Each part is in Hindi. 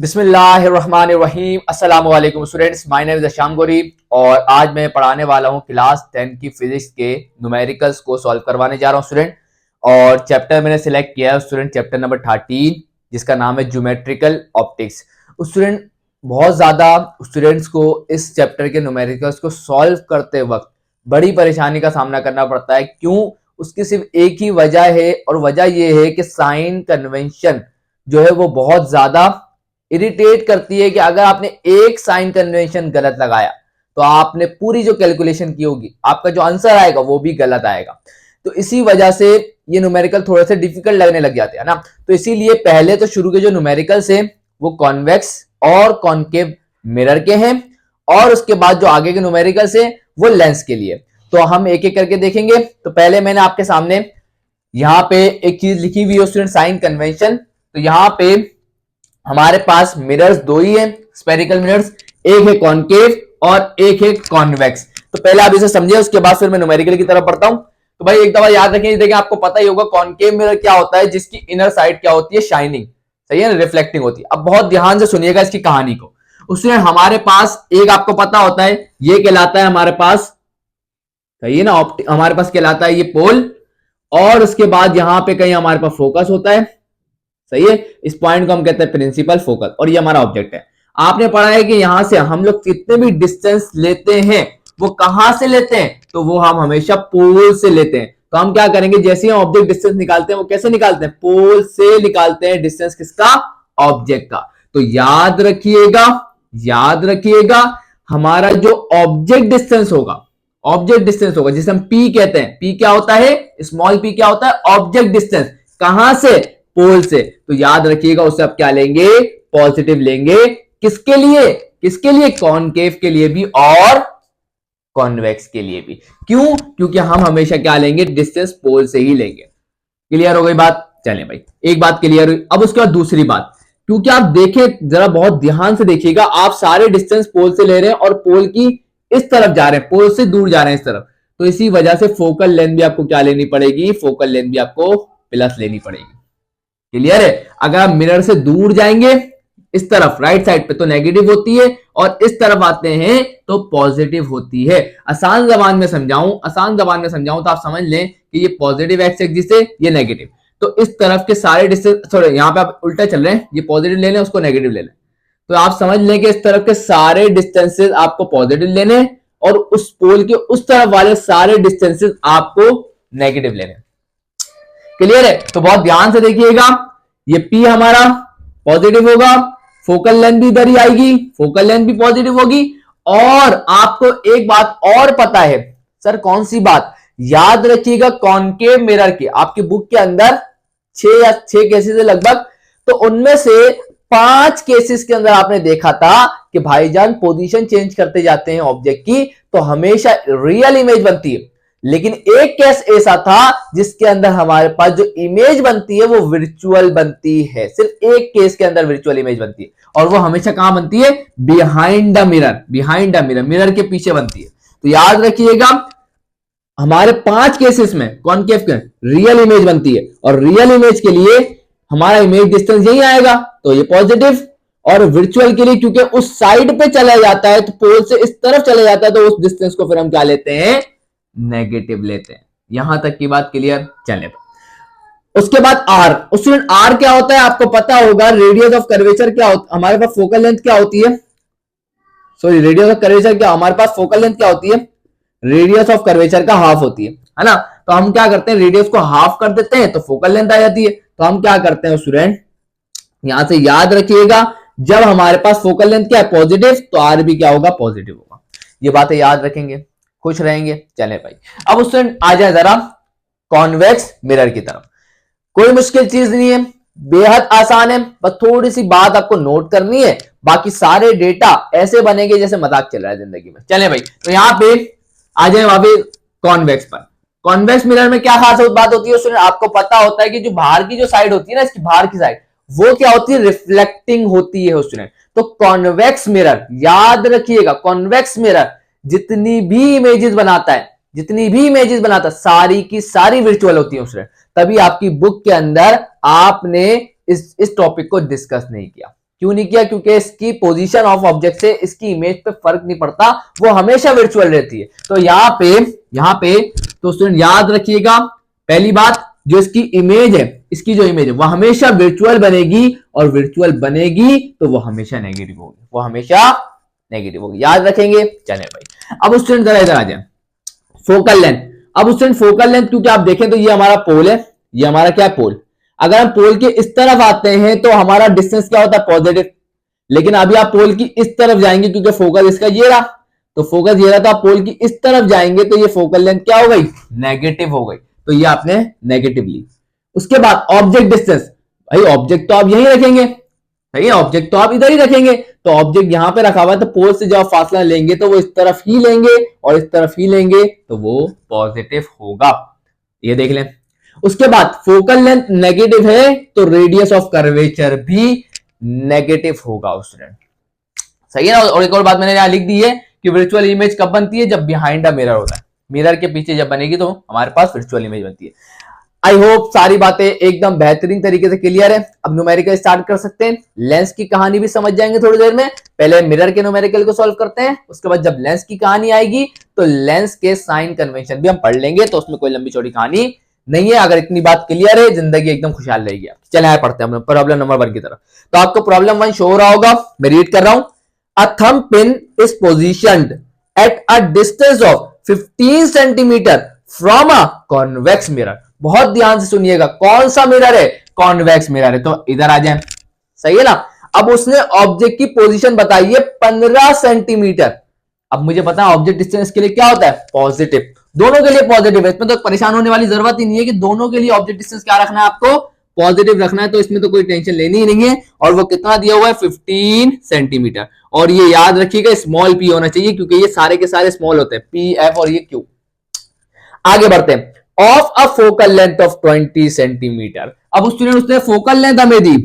बिस्मिल्लाहिर्रहमानिर्रहीम। अस्सलाम वालेकुम स्टूडेंट्स, माय नेम इज अशाम गोरी और आज मैं पढ़ाने वाला हूँ क्लास 10 की फिजिक्स के न्यूमेरिकल्स को सॉल्व करवाने जा रहा हूँ स्टूडेंट। और चैप्टर मैंने सिलेक्ट किया है स्टूडेंट, चैप्टर नंबर 13 जिसका नाम है ज्योमेट्रिकल ऑप्टिक्स। स्टूडेंट बहुत ज्यादा स्टूडेंट्स को इस चैप्टर के न्यूमेरिकल्स को सॉल्व करते वक्त बड़ी परेशानी का सामना करना पड़ता है। क्यों? उसकी सिर्फ एक ही वजह है और वजह यह है कि साइन कन्वेंशन जो है वो बहुत ज्यादा इरिटेट करती है कि अगर आपने एक साइन कन्वेंशन गलत लगाया तो आपने पूरी जो कैलकुलेशन की होगी आपका जो आंसर आएगा वो भी गलत आएगा। तो इसी वजह से ये न्यूमेरिकल थोड़े से डिफिकल्ट लगने लग जाते हैं ना। तो इसीलिए पहले तो शुरू के जो न्यूमेरिकल्स है वो कॉन्वेक्स और कॉन्केव मिरर के हैं और उसके बाद जो आगे के न्यूमेरिकल्स है वो लेंस के लिए। तो हम एक एक करके देखेंगे। तो पहले मैंने आपके सामने यहाँ पे एक चीज लिखी हुई है स्टूडेंट, साइन कन्वेंशन। तो यहाँ पे हमारे पास मिरर्स दो ही है, स्पेरिकल मिरर्स, एक है कॉनकेव और एक है कॉन्वेक्स। तो पहले आप इसे समझिए, उसके बाद फिर मैं न्यूमेरिकल की तरफ बढ़ता हूं। तो भाई एक दफा याद रखें, देखिए आपको पता ही होगा कॉनकेव मिरर क्या होता है, जिसकी इनर साइड क्या होती है, शाइनिंग, सही है ना, रिफ्लेक्टिंग होती है। अब बहुत ध्यान से सुनिएगा इसकी कहानी को। उसमें हमारे पास एक आपको पता होता है ये कहलाता है हमारे पास, सही है ना, हमारे पास कहलाता है ये पोल, और उसके बाद यहां पे कहीं हमारे पास फोकस होता है, सही है। इस पॉइंट को हम कहते हैं प्रिंसिपल फोकस और ये हमारा ऑब्जेक्ट है। आपने पढ़ा है कि यहां से हम लोग कितने भी डिस्टेंस लेते हैं वो कहां से लेते हैं, तो वो हम हमेशा पोल से लेते हैं। तो हम क्या करेंगे, जैसे ही ऑब्जेक्ट डिस्टेंस निकालते हैं वो कैसे निकालते हैं, पोल से निकालते हैं डिस्टेंस किसका, ऑब्जेक्ट का। तो याद रखिएगा, याद रखिएगा, हमारा जो ऑब्जेक्ट डिस्टेंस होगा, ऑब्जेक्ट डिस्टेंस होगा जिसे हम पी कहते हैं, पी क्या होता है, स्मॉल पी क्या होता है, ऑब्जेक्ट डिस्टेंस, कहां से, पोल से। तो याद रखिएगा उससे आप क्या लेंगे, पॉजिटिव लेंगे। किसके लिए, किसके लिए, कॉनकेव के लिए भी और कॉन्वेक्स के लिए भी। क्यों? क्योंकि हम हमेशा क्या लेंगे, डिस्टेंस पोल से ही लेंगे। क्लियर हो गई बात? चलें भाई, एक बात क्लियर हुई। अब उसके बाद दूसरी बात, क्योंकि आप देखें जरा बहुत ध्यान से देखिएगा, आप सारे डिस्टेंस पोल से ले रहे हैं और पोल की इस तरफ जा रहे हैं, पोल से दूर जा रहे हैं इस तरफ। तो इसी वजह से फोकल लेंथ भी आपको क्या लेनी पड़ेगी, फोकल लेंथ भी आपको प्लस लेनी पड़ेगी। क्लियर है? अगर आप मिरर से दूर जाएंगे इस तरफ राइट साइड पे तो नेगेटिव होती है और इस तरफ आते हैं तो पॉजिटिव होती है। आसान जबान में समझाऊं, आसान जबान में समझाऊं तो आप समझ लें कि ये पॉजिटिव एक्स एक्सिस है, ये नेगेटिव। तो इस तरफ के सारे डिस्टेंस, सॉरी यहां पे आप उल्टा चल रहे हैं, ये पॉजिटिव ले लें उसको नेगेटिव ले लें। तो आप समझ लें कि इस तरफ के सारे डिस्टेंसेस आपको पॉजिटिव लेने और उस पोल के उस तरफ वाले सारे डिस्टेंसेस आपको नेगेटिव लेने। क्लियर है? तो बहुत ध्यान से देखिएगा, ये P हमारा पॉजिटिव होगा, फोकल लेंथ भी इधर ही आएगी, फोकल लेंथ भी पॉजिटिव होगी। और आपको एक बात और पता है, सर कौन सी बात, याद रखिएगा कॉनकेव मिरर के आपकी बुक के अंदर 6 केसेस है लगभग, तो उनमें से 5 केसेस के अंदर आपने देखा था कि भाईजान पोजीशन चेंज करते जाते हैं ऑब्जेक्ट की तो हमेशा रियल इमेज बनती है। लेकिन एक केस ऐसा था जिसके अंदर हमारे पास जो इमेज बनती है वो वर्चुअल बनती है। सिर्फ एक केस के अंदर वर्चुअल इमेज बनती है और वो हमेशा कहां बनती है, behind the mirror, behind the mirror, mirror के पीछे बनती है। तो याद रखिएगा हमारे 5 केसेस में कॉनकेव के रियल इमेज बनती है और रियल इमेज के लिए हमारा इमेज डिस्टेंस यही आएगा, तो ये पॉजिटिव। और वर्चुअल के लिए क्योंकि उस साइड पे चला जाता है तो पोल से इस तरफ चला जाता है तो उस डिस्टेंस को फिर हम क्या लेते हैं, नेगेटिव लेते हैं। यहां तक की बात क्लियर? चले। उसके बाद आर, उसमें आर क्या होता है आपको पता होगा, रेडियस ऑफ कर्वेचर क्या होता है, हमारे पास फोकल लेंथ क्या होती है, सॉरी रेडियस ऑफ कर्वेचर क्या, हमारे पास फोकल लेंथ क्या होती है, रेडियस ऑफ कर्वेचर का हाफ होती है ना। तो हम क्या करते हैं, रेडियस को हाफ कर देते हैं तो फोकल लेंथ आ जाती है। तो हम क्या करते हैं स्टूडेंट, यहां से याद रखिएगा जब हमारे पास फोकल लेंथ क्या है, पॉजिटिव, तो आर भी क्या होगा, पॉजिटिव होगा। ये बातें याद रखेंगे, खुश रहेंगे। चले भाई, अब उससे आ जाए जरा कॉन्वेक्स मिरर की तरफ। कोई मुश्किल चीज नहीं है, बेहद आसान है, बस थोड़ी सी बात आपको नोट करनी है, बाकी सारे डेटा ऐसे बनेंगे जैसे मजाक चल रहा है जिंदगी में। चले भाई, तो यहां पे आ जाए वहां पे कॉन्वेक्स पर। कॉन्वेक्स मिरर में क्या खास बात होती है उसमें आपको पता होता है कि जो बाहर की जो साइड होती है ना, इसकी बाहर की साइड वो क्या होती है, रिफ्लेक्टिंग होती है स्टूडेंट। तो कॉन्वेक्स मिरर याद रखिएगा, कॉन्वेक्स मिरर जितनी भी इमेजेस बनाता है, जितनी भी इमेजेस बनाता है सारी की सारी वर्चुअल होती है स्टूडेंट। तभी आपकी बुक के अंदर आपने इस टॉपिक को डिस्कस नहीं किया। क्यों नहीं किया? क्योंकि इसकी पोजीशन ऑफ ऑब्जेक्ट से इसकी इमेज पे फर्क नहीं पड़ता, वो हमेशा वर्चुअल रहती है। तो यहाँ पे तो स्टूडेंट याद रखिएगा, पहली बात जो इसकी इमेज है, इसकी जो इमेज है वो हमेशा वर्चुअल बनेगी, और वर्चुअल बनेगी तो वो हमेशा नेगेटिव होगी, वो हमेशा नेगेटिव होगी, याद रखेंगे। चले भाई, अब स्टूडेंट जरा इधर आ जाए, फोकल लेंथ। अब स्टूडेंट फोकल लेंथ क्योंकि आप देखें तो ये हमारा पोल है, ये हमारा क्या है? पोल। अगर हम पोल के इस तरफ आते हैं तो हमारा डिस्टेंस क्या होता है? पॉजिटिव। लेकिन अभी आप पोल की इस तरफ जाएंगे क्योंकि फोकस इसका ये रहा, तो फोकस ये रहा, तो आप पोल की इस तरफ जाएंगे तो ये फोकल लेंथ क्या हो गई? नेगेटिव हो गई। तो ये आपने नेगेटिव ली। उसके बाद ऑब्जेक्ट डिस्टेंस, भाई ऑब्जेक्ट तो आप यहीं रखेंगे, सही है, ऑब्जेक्ट तो आप इधर ही रखेंगे, तो ऑब्जेक्ट यहां पे रखा हुआ है, तो पोल से जब फासला लेंगे तो वो इस तरफ ही लेंगे और इस तरफ ही लेंगे, तो वो पॉजिटिव होगा, ये देख लें। उसके बाद फोकल लेंथ नेगेटिव है तो रेडियस ऑफ कर्वेचर भी नेगेटिव होगा स्टूडेंट, सही है ना। और एक और बात मैंने यहां लिख दी है कि वर्चुअल इमेज कब बनती है? जब बिहाइंड अ मिरर होता है, मिरर के पीछे जब बनेगी तो हमारे पास वर्चुअल इमेज बनती है। आई होप सारी बातें एकदम बेहतरीन तरीके से क्लियर है। अब न्यूमेरिकल स्टार्ट कर सकते हैं, लेंस की कहानी भी समझ जाएंगे थोड़ी देर में। पहले मिरर के न्यूमेरिकल को सॉल्व करते हैं, उसके बाद जब लेंस की कहानी आएगी तो लेंस के साइन कन्वेंशन भी हम पढ़ लेंगे, तो उसमें कोई लंबी चौड़ी कहानी नहीं है। अगर इतनी बात क्लियर है, जिंदगी एकदम खुशहाल रहेगी। चले आए पढ़ते हैं प्रॉब्लम नंबर 1 की तरफ। तो आपको प्रॉब्लम 1 शो हो रहा होगा, मैं रीड कर रहा हूं। अ thumb pin is positioned at a distance of 15 centimetre from a convex mirror. बहुत ध्यान से सुनिएगा, कौन सा मिरर है? कॉन्वेक्स मिरर है। तो इधर आ जाए, सही है ना। अब उसने ऑब्जेक्ट की पोजीशन बताई है 15 सेंटीमीटर। अब मुझे पता है ऑब्जेक्ट डिस्टेंस के लिए क्या होता है? पॉजिटिव, दोनों के लिए पॉजिटिव है, इसमें तो परेशान होने वाली जरूरत ही नहीं है कि दोनों के लिए ऑब्जेक्ट डिस्टेंस क्या रखना है, आपको पॉजिटिव रखना है, तो इसमें तो कोई टेंशन लेनी ही नहीं है। और वो कितना दिया हुआ है? 15 सेंटीमीटर। और ये याद रखिएगा स्मॉल पी होना चाहिए, क्योंकि ये सारे के सारे स्मॉल होते हैं, पी, एफ और ये क्यू। आगे बढ़ते हैं। Of a focal length of 20 centimetre. अब स्टूडेंट उसने फोकल लेंथ हमें दी,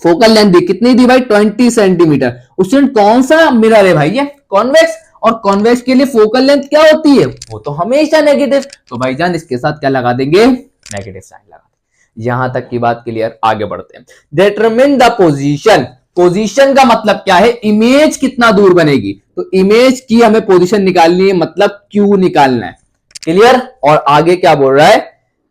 फोकल लेंथ दी, कितनी दी भाई? 20 सेंटीमीटर। स्टूडेंट कौन सा मिरर है भाई? ये कॉन्वेक्स, और कॉन्वेक्स के लिए फोकल लेंथ क्या होती है? वो तो हमेशा नेगेटिव। तो भाईजान इसके साथ क्या लगा देंगे? नेगेटिव साइन लगा देंगे। यहां तक की बात क्लियर, आगे बढ़ते हैं। Determine the position. पोजीशन का मतलब क्या है? इमेज कितना दूर बनेगी, तो इमेज की हमें पोजीशन निकालनी है, मतलब क्यू निकालना है, क्लियर। और आगे क्या बोल रहा है?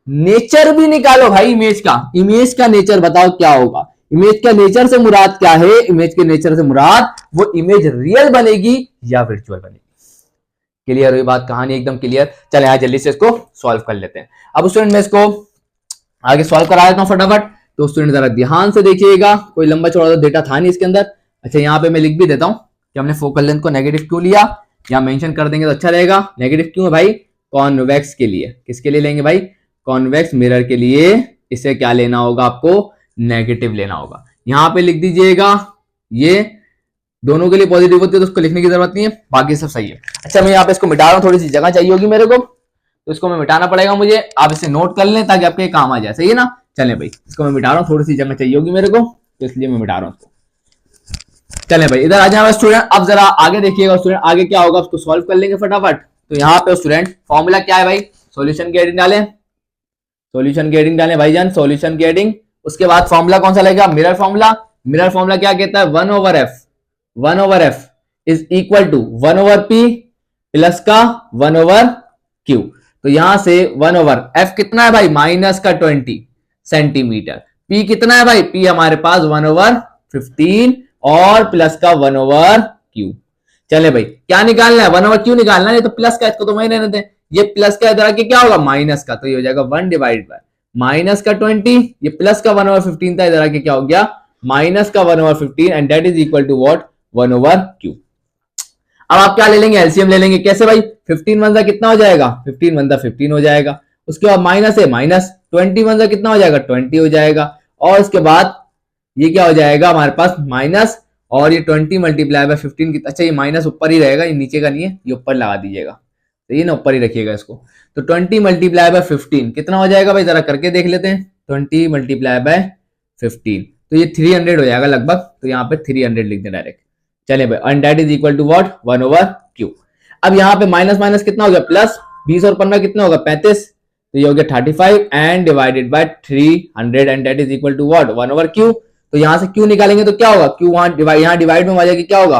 नेचर भी निकालो भाई इमेज का। इमेज का नेचर बताओ क्या होगा? इमेज का नेचर से मुराद क्या है? इमेज के नेचर से मुराद वो इमेज रियल बनेगी या वर्चुअल बनेगी। क्लियर हुई बात, कहानी एकदम क्लियर। चले यहां जल्दी से इसको सॉल्व कर लेते हैं। अब स्टूडेंट मैं इसको आगे सॉल्व करा देता हूं फटाफट। तो स्टूडेंट जरा ध्यान से देखिएगा, कोई लंबा चौड़ा डेटा था नहीं इसके अंदर। अच्छा यहां पे मैं लिख भी देता हूं कि हमने फोकल लेंथ को नेगेटिव क्यों लिया, यहां मेंशन कर देंगे तो अच्छा रहेगा। नेगेटिव क्यों है भाई? कॉन्वेक्स के लिए। किसके लिए लेंगे भाई? कॉन्वेक्स मिरर के लिए। इसे क्या लेना होगा आपको? नेगेटिव लेना होगा। यहां पे लिख दीजिएगा, ये दोनों के लिए पॉजिटिव होती है तो उसको लिखने की जरूरत नहीं है, बाकी सब सही है। अच्छा मैं यहाँ पे इसको मिटा रहा हूँ, थोड़ी सी जगह चाहिए होगी मेरे को, तो इसको मैं मिटाना पड़ेगा मुझे। आप इसे नोट कर लें ताकि आपके काम आ जाए, सही है ना। चले भाई इसको मैं मिटा रहा हूँ, थोड़ी सी जगह चाहिए होगी मेरे को, तो इसलिए मैं मिटा रहा हूँ इसको। चले भाई इधर आ जाए स्टूडेंट। अब जरा आगे देखिएगा स्टूडेंट, आगे क्या होगा उसको सॉल्व कर लेंगे फटाफट। तो यहाँ पे स्टूडेंट फॉर्मूला क्या है भाई? सॉल्यूशन की हेडिंग डालें, सॉल्यूशन की हेडिंग डालें भाईजान, सॉल्यूशन की हेडिंग। उसके बाद फॉर्मूला कौन सा लगेगा? Mirror formula. मिरर फॉर्मूला क्या कहता है? 1/f is equal to 1/p plus का 1/q। तो यहां से 1/f कितना है भाई? माइनस का 20 सेंटीमीटर। p कितना है भाई? p हमारे पास 1/15 और प्लस का 1/q। चले भाई क्या निकालना है? 1/q निकालना है, तो प्लस का, इसको तो वही रहने दें। ये प्लस का इधर आके क्या होगा? माइनस का, तो ये हो जाएगा 1 डिवाइड बाय माइनस का 20, ये प्लस का 1/15 था, इधर आके क्या हो गया? माइनस का 1/15 and that is equal to what? 1/q। अब आप क्या ले लेंगे? एलसीएम ले लेंगे। कैसे भाई? 15 वन कितना हो जाएगा? 15 वन 15 हो जाएगा। उसके बाद माइनस है, माइनस 20 वन कितना हो जाएगा? 20 हो जाएगा। और उसके बाद ये क्या हो जाएगा हमारे पास? माइनस, और ये 20 मल्टीप्लाई बाय 15 की, अच्छा ये माइनस ऊपर ही रहेगा, ये नीचे का नहीं है, ये ऊपर लगा दीजिएगा, तो ये ना ऊपर ही रखिएगा इसको। तो 20 मल्टीप्लाई बाय 15 कितना हो जाएगा भाई? जरा करके देख लेते हैं। 20 मल्टीप्लाई बाय 15, तो ये 300 हो जाएगा लगभग, तो यहाँ पे 300 लिख दें डायरेक्ट। चले भाई, and that is equal to what? 1/q। अब यहाँ पे माइनस माइनस कितना हो गया? प्लस, 20 और 15 कितना होगा? 35, तो ये हो गया 35 and divided by 300 and that is equal to what? 1/q। तो यहां से क्यू निकालेंगे तो क्या होगा, क्यू वहां यहाँ डिवाइड में आ जाके क्या होगा,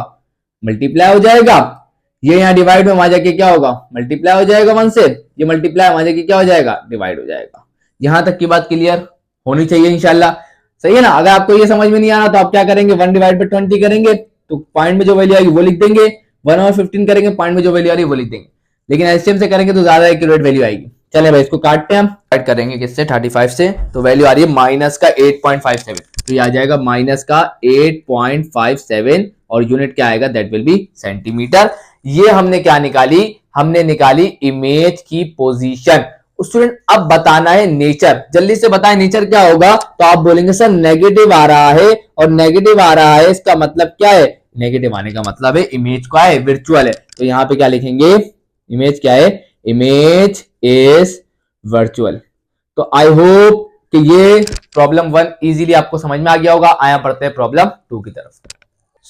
मल्टीप्लाई हो जाएगा। ये यहाँ डिवाइड में वहां जाके क्या होगा, मल्टीप्लाई हो जाएगा 1 से, ये मल्टीप्लाई वहां जाके क्या हो जाएगा, डिवाइड हो जाएगा। यहां तक की बात क्लियर होनी चाहिए इंशाल्लाह, सही है ना। अगर आपको ये समझ में नहीं आ रहा तो आप क्या करेंगे, 1 डिवाइड बाई 20 करेंगे तो पॉइंट में जो वैल्यू आएगी वो लिख देंगे, 1/15 करेंगे पॉइंट में जो वैल्यू आ रही है वो लिख देंगे, लेकिन एलसीएम से करेंगे तो ज्यादा एक्यूरेट वैल्यू आएगी। चले भाई इसको काटते हैं हम, काट करेंगे किससे, 35 से, तो वैल्यू आ रही है माइनस का 8.57, तो ये आ जाएगा माइनस का 8.57 और यूनिट क्या आएगा, दैट विल बी सेंटीमीटर। ये हमने क्या निकाली, हमने निकाली इमेज की पोजीशन। स्टूडेंट अब बताना है नेचर, जल्दी से बताएं नेचर क्या होगा। तो आप बोलेंगे सर नेगेटिव आ रहा है, और नेगेटिव आ रहा है इसका मतलब क्या है, नेगेटिव आने का मतलब है इमेज क्या है, वर्चुअल है। तो यहां पे क्या लिखेंगे, इमेज क्या है, इमेज इज वर्चुअल। तो आई होप कि ये प्रॉब्लम 1 इजीली आपको समझ में आ गया होगा। आया पढ़ते हैं प्रॉब्लम 2 की तरफ।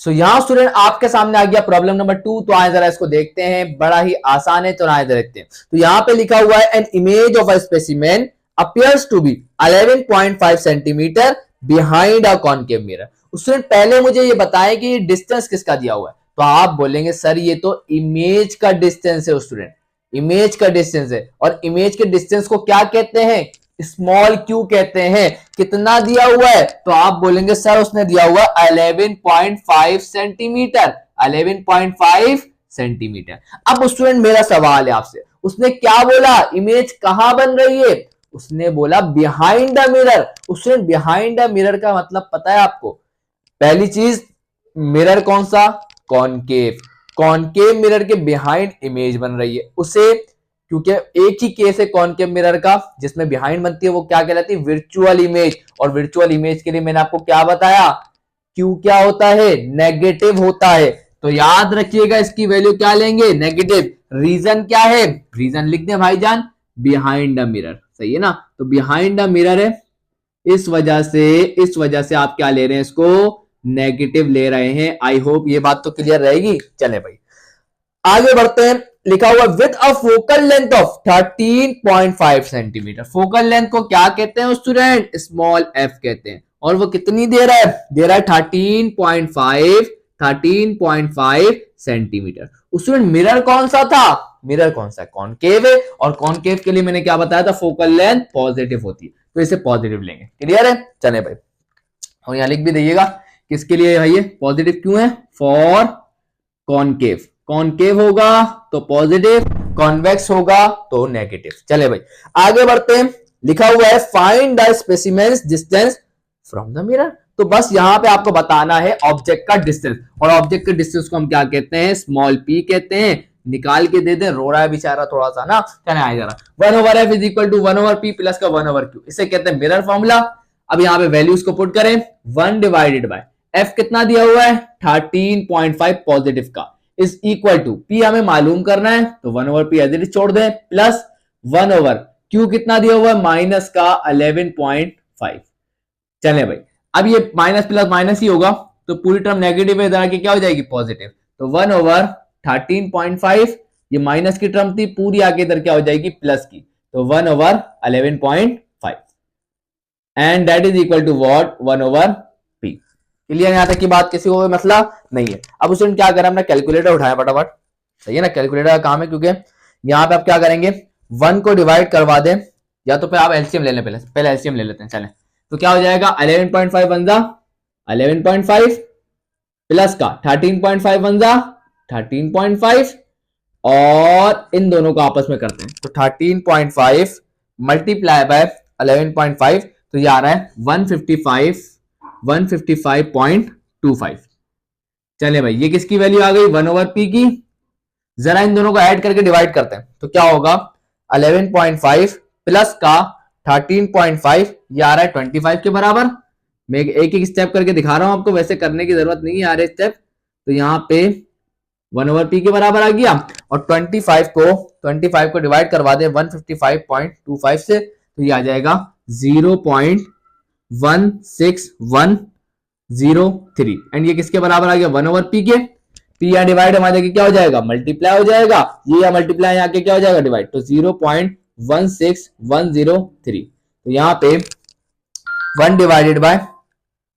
सो यहां स्टूडेंट आपके सामने आ गया प्रॉब्लम नंबर 2। तो आए जरा इसको देखते हैं, बड़ा ही आसान है, तो आए देखते हैं। तो यहां पे लिखा हुआ है an image of a specimen appears to be 11.5 centimetre behind a concave mirror. Student पहले मुझे ये बताएं कि डिस्टेंस किसका दिया हुआ है। तो आप बोलेंगे सर ये तो इमेज का डिस्टेंस है स्टूडेंट, इमेज का डिस्टेंस है, और इमेज के डिस्टेंस को क्या कहते हैं, स्मॉल क्यू कहते हैं। कितना दिया हुआ है, तो आप बोलेंगे सर उसने दिया हुआ 11.5 सेंटीमीटर, 11.5 सेंटीमीटर। अब स्टूडेंट मेरा सवाल है आपसे, उसने क्या बोला, इमेज कहां बन रही है, उसने बोला behind the mirror. Student behind the mirror का मतलब पता है आपको, पहली चीज मिरर कौन सा, कॉनकेव, कॉनकेव मिरर के बिहाइंड इमेज बन रही है उसे, क्योंकि एक ही केस है कॉनकेव मिरर का जिसमें बिहाइंड बनती है, वो क्या कहलाती है, वर्चुअल इमेज। और वर्चुअल इमेज के लिए मैंने आपको क्या बताया, क्यू क्या होता है, नेगेटिव होता है। तो याद रखिएगा इसकी वैल्यू क्या लेंगे, नेगेटिव। रीजन क्या है, रीजन लिख दें भाईजान, बिहाइंड द मिरर, सही है ना। तो बिहाइंड द मिरर है, इस वजह से आप क्या ले रहे हैं, इसको नेगेटिव ले रहे हैं। आई होप ये बात तो क्लियर रहेगी। चले भाई आगे बढ़ते हैं। लिखा हुआ with a focal length of 13.5 centimetre. Focal length को क्या कहते हैं स्टूडेंट, स्मॉल एफ कहते हैं। और वो कितनी दे रहा है, दे रहा है 13.5 सेंटीमीटर। स्टूडेंट मिरर कौन सा था, मिरर कौन सा, कॉनकेव है, और कॉनकेव के लिए मैंने क्या बताया था, फोकल लेंथ पॉजिटिव होती है, तो इसे पॉजिटिव लेंगे। क्लियर है, चले भाई, और यहां लिख भी दीजिएगा किसके लिए है ये पॉजिटिव, क्यों है, फॉर कॉनकेव। कॉनकेव होगा तो पॉजिटिव, कॉन्वेक्स होगा तो नेगेटिव। चले भाई आगे बढ़ते हैं। लिखा हुआ है find the specimens distance from the mirror. तो बस यहां पे आपको बताना है ऑब्जेक्ट का डिस्टेंस, और ऑब्जेक्ट के डिस्टेंस को हम क्या कहते हैं, स्मॉल पी कहते हैं। निकाल के दे दे, रो रहा है बेचारा थोड़ा सा ना, कहना है जरा 1/f is equal to 1/p plus का 1/q, इसे कहते हैं मिरर फॉर्मूला। अब यहाँ पे वैल्यूज को पुट करें, 1 डिवाइडेड बाय f कितना दिया हुआ है 13.5 पॉजिटिव का, इज इक्वल टू p हमें मालूम करना है तो 1/p एज इट इज छोड़ दें, प्लस 1/q कितना दिया हुआ है माइनस का 11.5। चले भाई अब ये माइनस प्लस माइनस ही होगा, तो पूरी टर्म नेगेटिव है, इधर क्या हो जाएगी पॉजिटिव। तो 1/13.5, ये माइनस की टर्म थी, पूरी आगे इधर क्या हो जाएगी प्लस की, तो 1/11.5 and that is equal to what 1/p। Clear, यहां तक की बात किसी को मसला नहीं है। अब उसने क्या करा, हमने कैलकुलेटर उठाया फटाफट, सही है ना, कैलकुलेटर का काम है, क्योंकि यहां पे आप क्या करेंगे 1 को डिवाइड करवा दें, या तो फिर आप एलसीएम ले लें, पहले एलसीएम ले लेते हैं। चलें तो क्या हो जाएगा 11.5 बन जा 11.5 प्लस का 13.5 बन जा 13.5, और इन दोनों को आपस में करते हैं तो 13.5 मल्टीप्लाई बाय 11.5, तो ये आ रहा है 155.25। चले भाई ये किसकी वैल्यू आ गई 1/p की। जरा इन दोनों को ऐड करके डिवाइड करते हैं तो क्या होगा 11.5 प्लस का 13.5, ये आ रहा है 25 के बराबर। मैं एक एक स्टेप करके दिखा रहा हूं आपको, वैसे करने की जरूरत नहीं है आ रहे स्टेप। तो यहाँ पे 1/p के बराबर आ गया, और 25 को डिवाइड करवा दे 155.25 से, तो ये आ जाएगा 0.16103, एंड ये किसके बराबर आ गया 1/p के। p या डिवाइड हमारे क्या हो जाएगा मल्टीप्लाई हो जाएगा, ये या मल्टीप्लाई यहाँ के क्या हो जाएगा डिवाइड, तो 0.16103। तो यहाँ पे 1 डिवाइडेड बाय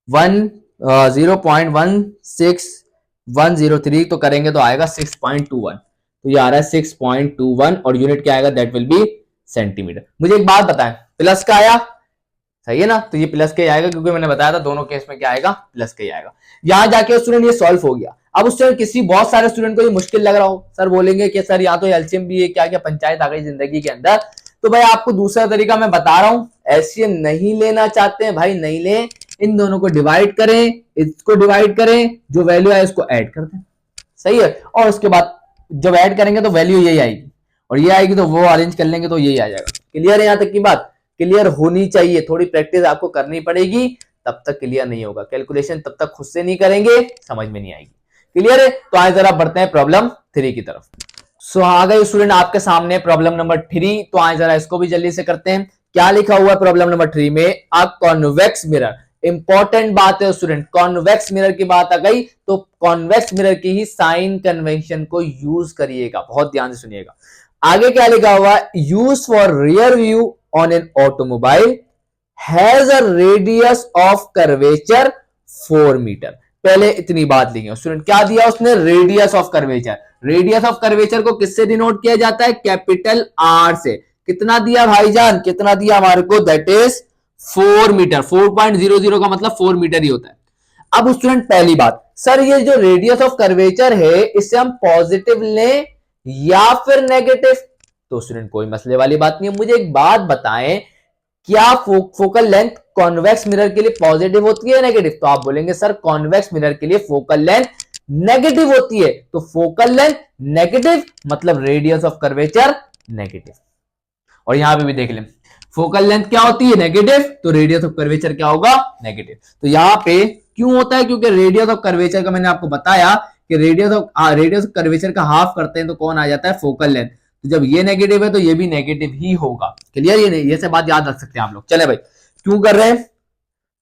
0.16103 तो करेंगे तो आएगा 6.21। तो ये आ रहा है 6.21 और यूनिट क्या आएगा, दैट विल बी सेंटीमीटर। मुझे एक बात बताएं, प्लस का आया, सही है ना, तो ये प्लस के आएगा क्योंकि मैंने बताया था दोनों केस में क्या आएगा, प्लस के आएगा। यहां जाके स्टूडेंट ये सॉल्व हो गया। अब उस किसी बहुत सारे स्टूडेंट को ये मुश्किल लग रहा हो, सर बोलेंगे कि सर या तो एलसीएम भी है, क्या क्या पंचायत आ गई जिंदगी के अंदर। तो भाई आपको दूसरा तरीका मैं बता रहा हूं, एलसीएम नहीं लेना चाहते हैं भाई नहीं लें, इन दोनों को डिवाइड करें, इसको डिवाइड करें, जो वैल्यू है उसको ऐड कर दें, सही है। और उसके बाद जब ऐड करेंगे तो वैल्यू यही आएगी, और ये आएगी तो वो अरेंज कर लेंगे तो यही आ जाएगा। क्लियर है यहां तक की बात? क्लियर होनी चाहिए, थोड़ी प्रैक्टिस आपको करनी पड़ेगी, तब तक क्लियर नहीं होगा। कैलकुलेशन तब तक खुद से नहीं करेंगे, समझ में नहीं आएगी। क्लियर है? तो आए जरा बढ़ते हैं प्रॉब्लम 3 की तरफ। सो आ गए स्टूडेंट आपके सामने प्रॉब्लम नंबर 3। तो आए जरा इसको भी जल्दी से करते हैं। क्या लिखा हुआ है प्रॉब्लम नंबर 3 में? A convex mirror. इंपॉर्टेंट बात है स्टूडेंट, कॉन्वेक्स मिरर की बात आ गई तो कॉन्वेक्स मिरर की ही साइन कन्वेंशन को यूज करिएगा, बहुत ध्यान से सुनिएगा। आगे क्या लिखा हुआ? Use for rear view on an automobile has a radius of curvature 4 metre. पहले इतनी बात लिखी स्टूडेंट, क्या दिया उसने? Radius of curvature. Radius of curvature को किससे डिनोट किया जाता है? कैपिटल आर से। कितना दिया भाईजान? कितना दिया हमारे को? That is 4 metre. 4.00 का मतलब 4 मीटर ही होता है। अब स्टूडेंट पहली बात, सर ये जो रेडियस ऑफ कर्वेचर है इससे हम पॉजिटिव लें या फिर नेगेटिव? तो स्टूडेंट कोई मसले वाली बात नहीं है। मुझे एक बात बताएं, क्या फोकल लेंथ कॉन्वेक्स मिरर के लिए पॉजिटिव होती है नेगेटिव? तो आप बोलेंगे सर कॉन्वेक्स मिरर के लिए फोकल लेंथ नेगेटिव होती है, तो फोकल लेंथ नेगेटिव मतलब रेडियस ऑफ कर्वेचर नेगेटिव। और यहां पे भी देख लें, फोकल लेंथ क्या होती है? नेगेटिव, तो रेडियस ऑफ कर्वेचर क्या होगा? नेगेटिव। तो यहां पे क्यों होता है? क्योंकि रेडियस ऑफ कर्वेचर का मैंने आपको बताया कि रेडियस ऑफ कर्वेचर का हाफ करते हैं तो कौन आ जाता है? Focal length. तो जब ये नेगेटिव है तो ये भी नेगेटिव ही होगा। क्लियर? ये नहीं, ये से बात याद रख सकते हैं आप लोग। चले भाई, क्यों कर रहे हैं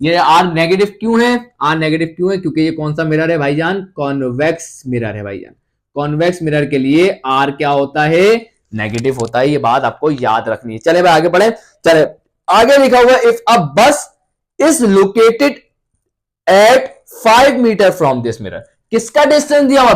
ये? आर नेगेटिव क्यों है? आर नेगेटिव क्यों है? क्योंकि ये कौन सा मिरर है भाईजान? कॉन्वेक्स मिरर है भाईजान। कॉन्वेक्स मिरर के लिए आर क्या होता है? नेगेटिव होता है। ये बात आपको याद रखनी है। चले भाई आगे बढ़े। चले आगे लिखा हुआ, if a bus is located at 5 metre from this mirror. किसका डिस्टेंस दिया हुआ?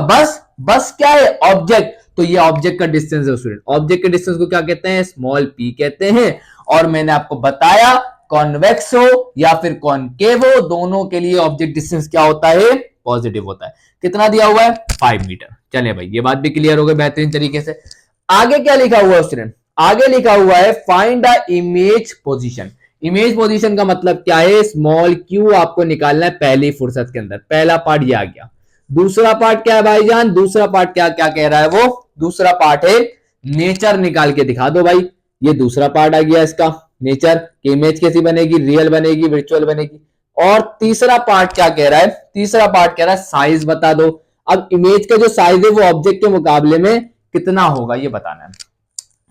बस क्या है? ऑब्जेक्ट। तो ये ऑब्जेक्ट का डिस्टेंस है स्टूडेंट। ऑब्जेक्ट के डिस्टेंस को क्या कहते हैं? स्मॉल पी कहते हैं। और मैंने आपको बताया कॉन्वेक्स हो या फिर कॉनकेव हो, दोनों के लिए ऑब्जेक्ट डिस्टेंस क्या होता है? पॉजिटिव होता है। कितना दिया हुआ है? 5 मीटर। चलिए भाई ये बात भी क्लियर हो गई बेहतरीन तरीके से। आगे क्या लिखा हुआ है स्टूडेंट? आगे लिखा हुआ है find the image position. Image position का मतलब क्या है? स्मॉल क्यू आपको निकालना है पहली फुर्सत के अंदर। पहला पार्ट ये आ गया। दूसरा पार्ट क्या है भाईजान? दूसरा पार्ट क्या क्या कह रहा है वो? दूसरा पार्ट है नेचर निकाल के दिखा दो भाई। ये दूसरा पार्ट आ गया इसका, नेचर की इमेज कैसी बनेगी? रियल बनेगी, वर्चुअल बनेगी। और तीसरा पार्ट क्या कह रहा है? तीसरा पार्ट कह रहा है साइज बता दो। अब इमेज का जो साइज है वो ऑब्जेक्ट के मुकाबले में कितना होगा ये बताना है।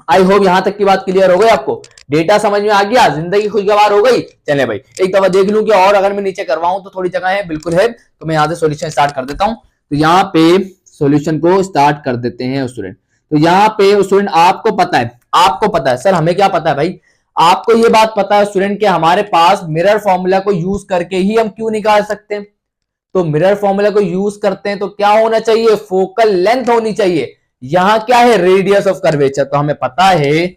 आई होप यहां तक की बात क्लियर हो गई आपको, डेटा समझ में आ गया, जिंदगी खुशगवार हो गई। चले भाई एक दफा देख लूं कि और अगर मैं नीचे करवाऊं तो थोड़ी जगह है, बिल्कुल है, तो मैं यहां से सॉल्यूशन स्टार्ट कर देता हूं। तो यहाँ पे सॉल्यूशन को स्टार्ट कर देते हैं स्टूडेंट। तो यहाँ पे स्टूडेंट आपको पता है सर हमें क्या पता है भाई? आपको ये बात पता है स्टूडेंट कि हमारे पास मिरर फॉर्मूला को यूज करके ही हम क्यों निकाल सकते हैं। तो मिरर फॉर्मूला को यूज करते हैं तो क्या होना चाहिए? फोकल लेंथ होनी चाहिए। यहां क्या है? Radius of curvature. तो हमें पता है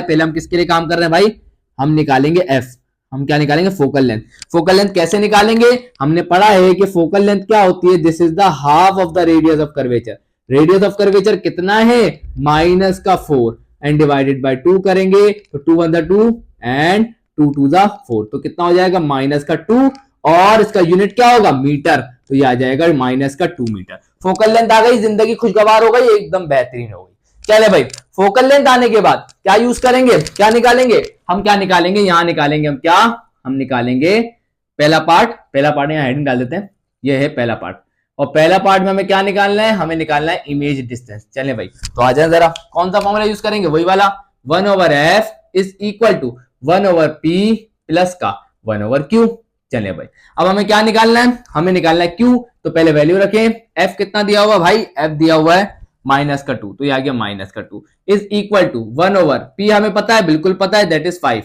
पहले हम किसके लिए काम कर रहे हैं भाई? हम निकालेंगे एफ। हम क्या निकालेंगे? Focal length. फोकल लेंथ कैसे निकालेंगे? हमने पढ़ा है कि फोकल लेंथ क्या होती है? This is the half of the radius of curvature. Radius of curvature कितना है? माइनस का 4 एंड डिवाइडेड बाय 2 करेंगे तो 2 1 2 एंड 2 2 4। तो कितना हो जाएगा? माइनस का 2 और इसका यूनिट क्या होगा? मीटर। तो ये आ जाएगा माइनस का 2 मीटर। फोकल लेंथ आ गई, जिंदगी खुशगवार हो गई, एकदम बेहतरीन हो गई। चले भाई फोकल लेंथ आने के बाद क्या यूज करेंगे? क्या निकालेंगे? हम क्या निकालेंगे? यहां निकालेंगे हम क्या? हम निकालेंगे पहला पार्ट यहां हेडिंग डाल देते हैं। ये है पहला पार्ट, और पहला पार्ट में हमें क्या निकालना है? हमें निकालना है इमेज डिस्टेंस। चले भाई तो आ जाए जरा, कौन सा फॉर्मूला यूज करेंगे? वही वाला 1/f is equal to 1/p plus का 1/q। चलिए भाई अब हमें क्या निकालना है? हमें निकालना है Q। तो पहले वैल्यू रखें। F कितना दिया हुआ भाई? F दिया हुआ है माइनस का 2, तो ये आ गया माइनस का 2 इज इक्वल टू 1/p हमें पता है, बिल्कुल पता है, दैट इज 5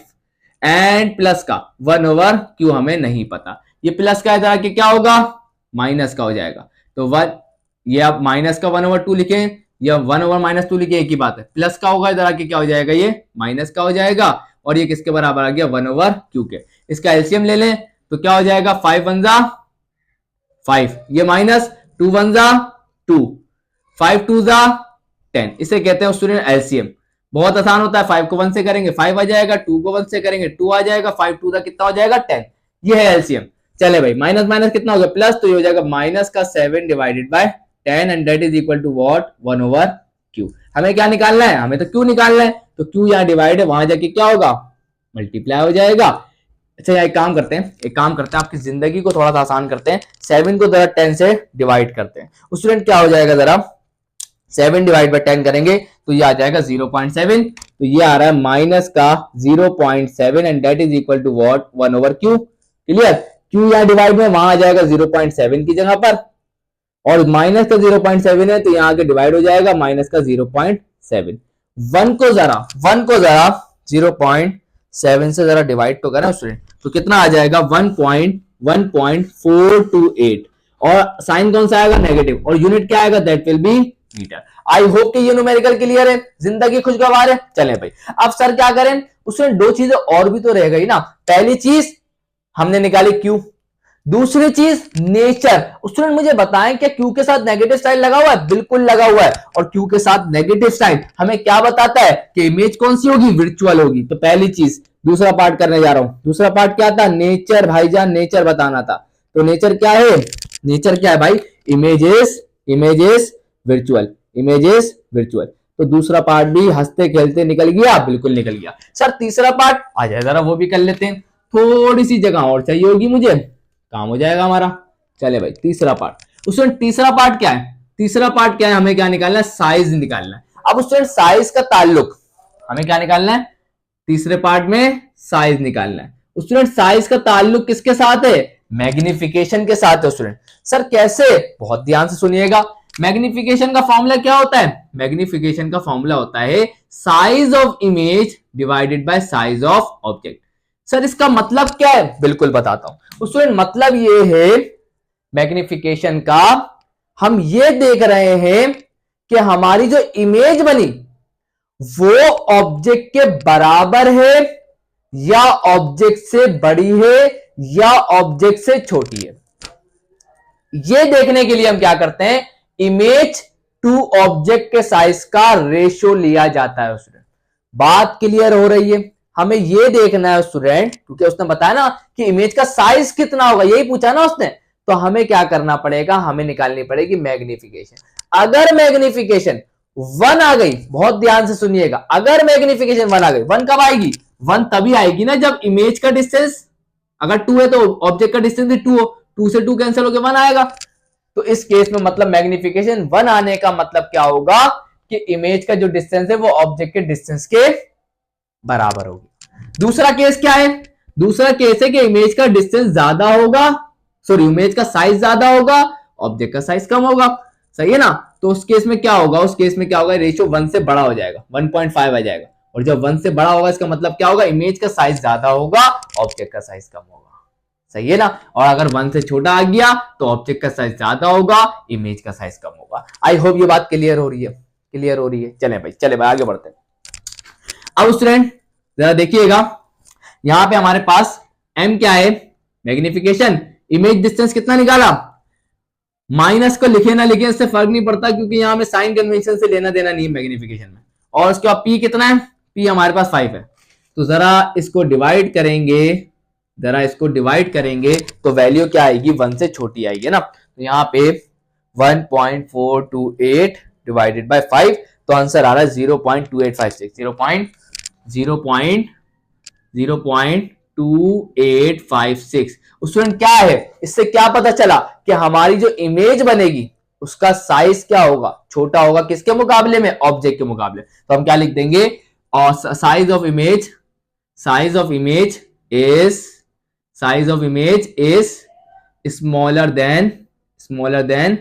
एंड प्लस का 1/q हमें नहीं पता। ये प्लस का इधर आके क्या होगा, माइनस का हो जाएगा। तो वन, ये आप माइनस का 1/2 लिखें या 1/-2 लिखे, एक ही बात है। प्लस का होगा इधर आके क्या हो जाएगा, ये माइनस का हो जाएगा, और ये किसके बराबर आ गया, 1/q के। इसका एलसीएम ले लें तो क्या हो जाएगा, 5 1 जा 5, ये माइनस 2 1 जा 2, 5 2 जा 10, इसे कहते हैं स्टूडेंट एलसीएम। बहुत आसान होता है, 5 को 1 से करेंगे 5 आ जाएगा, 2 को 1 से करेंगे 2 आ जाएगा, 5 2 का कितना हो जाएगा 10, ये है एलसीएम। चले भाई, माइनस माइनस कितना हो गया प्लस, तो ये हो जाएगा माइनस का 7 divided by 10 and that is equal to what, 1/q। हमें क्या निकालना है, हमें तो q निकालना है, तो q यहाँ डिवाइड है, वहां जाके क्या होगा, मल्टीप्लाई हो जाएगा। अच्छा एक काम करते हैं, आपकी जिंदगी को थोड़ा सा आसान करते हैं, 7 को जरा 10 से डिवाइड करते हैं। स्टूडेंट क्या हो जाएगा, जरा 7 डिवाइड बाय 10 करेंगे तो ये आ जाएगा 0.7, तो ये आ रहा है माइनस का 0.7 and that is equal to what, 1/q। Clear, q यहाँ डिवाइड में वहां आ जाएगा 0.7 की जगह पर, और माइनस का 0.7 है तो यहाँ आके डिवाइड हो जाएगा माइनस का 0.7। 1 को जरा 0.7 से जरा डिवाइड तो करें स्टूडेंट, तो कितना आ जाएगा 1.428, और साइन कौन सा आएगा, नेगेटिव, और यूनिट क्या आएगा, that will be metre. I hope कि ये न्यूमेरिकल क्लियर है, जिंदगी खुशगवार है। चलें भाई, अब सर क्या करें, उसमें दो चीजें और भी तो रह गई ना। पहली चीज हमने निकाली क्यू, दूसरी चीज नेचर। स्टूडेंट मुझे बताएं क्या क्यू के साथ नेगेटिव साइन लगा हुआ है, बिल्कुल लगा हुआ है, और क्यू के साथ नेगेटिव साइन हमें क्या बताता है कि इमेज कौन सी होगी, वर्चुअल होगी। तो पहली चीज, दूसरा पार्ट करने जा रहा हूं। दूसरा पार्ट क्या था, नेचर भाईजान, नेचर बताना था। तो नेचर क्या है, नेचर क्या है भाई, इमेजेस वर्चुअल, इमेजेस वर्चुअल। तो दूसरा पार्ट भी हंसते खेलते निकल गया, बिल्कुल निकल गया। सर तीसरा पार्ट आ जाए, जरा वो भी कर लेते हैं, थोड़ी सी जगह और चाहिए होगी मुझे, काम हो जाएगा हमारा। चले भाई तीसरा पार्ट, उसमें तीसरा पार्ट क्या है, तीसरा पार्ट क्या है, हमें क्या निकालना है, साइज निकालना है। अब उसमें साइज का ताल्लुक हमें क्या निकालना है, तीसरे पार्ट में साइज निकालना है। स्टूडेंट साइज का ताल्लुक किसके साथ है, मैग्निफिकेशन के साथ है। स्टूडेंट सर कैसे, बहुत ध्यान से सुनिएगा। मैग्निफिकेशन का फॉर्मूला क्या होता है, मैग्निफिकेशन का फॉर्मूला होता है size of image divided by size of object. Sir इसका मतलब क्या है, बिल्कुल बताता हूं। स्टूडेंट मतलब ये है मैग्निफिकेशन का, हम ये देख रहे हैं कि हमारी जो इमेज बनी वो ऑब्जेक्ट के बराबर है या ऑब्जेक्ट से बड़ी है या ऑब्जेक्ट से छोटी है। ये देखने के लिए हम क्या करते हैं, इमेज टू ऑब्जेक्ट के साइज का रेशियो लिया जाता है। स्टूडेंट बात क्लियर हो रही है, हमें यह देखना है स्टूडेंट, क्योंकि उसने बताया ना कि इमेज का साइज कितना होगा, यही पूछा ना उसने, तो हमें क्या करना पड़ेगा, हमें निकालनी पड़ेगी मैग्निफिकेशन। अगर मैग्निफिकेशन 1 आ गई, बहुत ध्यान से सुनिएगा, अगर मैग्निफिकेशन 1 आ गई, 1 कब आएगी, 1 तभी आएगी ना जब इमेज का डिस्टेंस अगर 2 है तो ऑब्जेक्ट का डिस्टेंस भी 2 हो, 2 से 2 कैंसिल होकर 1 आएगा। तो इस केस में मतलब मैग्निफिकेशन 1 आने का मतलब क्या होगा कि इमेज का जो डिस्टेंस है वो ऑब्जेक्ट के डिस्टेंस के बराबर होगी। दूसरा केस क्या है, दूसरा केस है कि इमेज का डिस्टेंस ज्यादा होगा, सॉरी इमेज का साइज ज्यादा होगा, ऑब्जेक्ट का साइज कम होगा, सही है ना। तो उस केस में क्या होगा, उस केस में क्या होगा, रेशियो 1 से बड़ा हो जाएगा, 1.5 आ जाएगा, और जब 1 से बड़ा होगा इसका मतलब क्या होगा, इमेज का साइज ज्यादा होगा, ऑब्जेक्ट का साइज कम होगा, सही है ना। और अगर 1 से छोटा आ गया तो ऑब्जेक्ट का साइज ज्यादा होगा, इमेज का साइज कम होगा। आई होप ये बात क्लियर हो रही है, क्लियर हो रही है। चले भाई आगे बढ़ते हैं। अब स्टूडेंट जरा देखिएगा, यहां पे हमारे पास m क्या है, मैग्निफिकेशन, इमेज डिस्टेंस कितना निकाला, माइनस को लिखे ना लिखे इससे फर्क नहीं पड़ता, क्योंकि यहां में साइन कन्वेंशन से लेना देना नहीं है मैग्निफिकेशन में। और उसके बाद p कितना है, p हमारे पास 5 है। तो जरा इसको डिवाइड करेंगे, जरा इसको डिवाइड करेंगे तो वैल्यू क्या आएगी, 1 से छोटी आएगी ना। तो यहाँ पे 1.428 डिवाइडेड बाय 5, तो आंसर आ रहा है 0.2856, 0.2856। स्टूडेंट क्या है, इससे क्या पता चला कि हमारी जो इमेज बनेगी उसका साइज क्या होगा, छोटा होगा किसके मुकाबले में, ऑब्जेक्ट के मुकाबले। तो हम क्या लिख देंगे, और size of image is smaller than